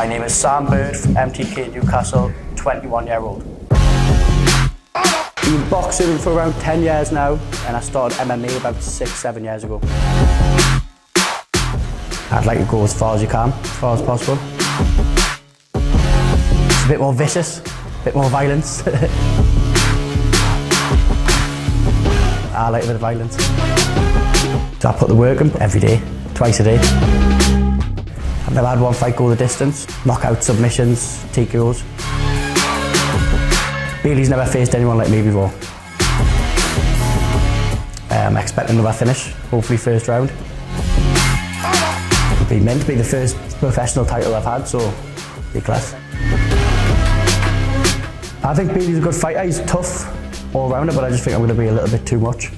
My name is Sam Bird from MTK Newcastle, 21-year-old. Been boxing for around 10 years now, and I started MMA about 6-7 years ago. I'd like to go as far as you can, as far as possible. It's a bit more vicious, a bit more violence. I like a bit of violence. So I put the work in every day, twice a day. I've never had one fight go the distance. Knockout submissions, TKOs. Bailey's never faced anyone like me before. I'm expecting another finish, hopefully first round. It'd be meant to be the first professional title I've had, so be class. I think Bailey's a good fighter. He's tough all rounder, but I just think I'm going to be a little bit too much.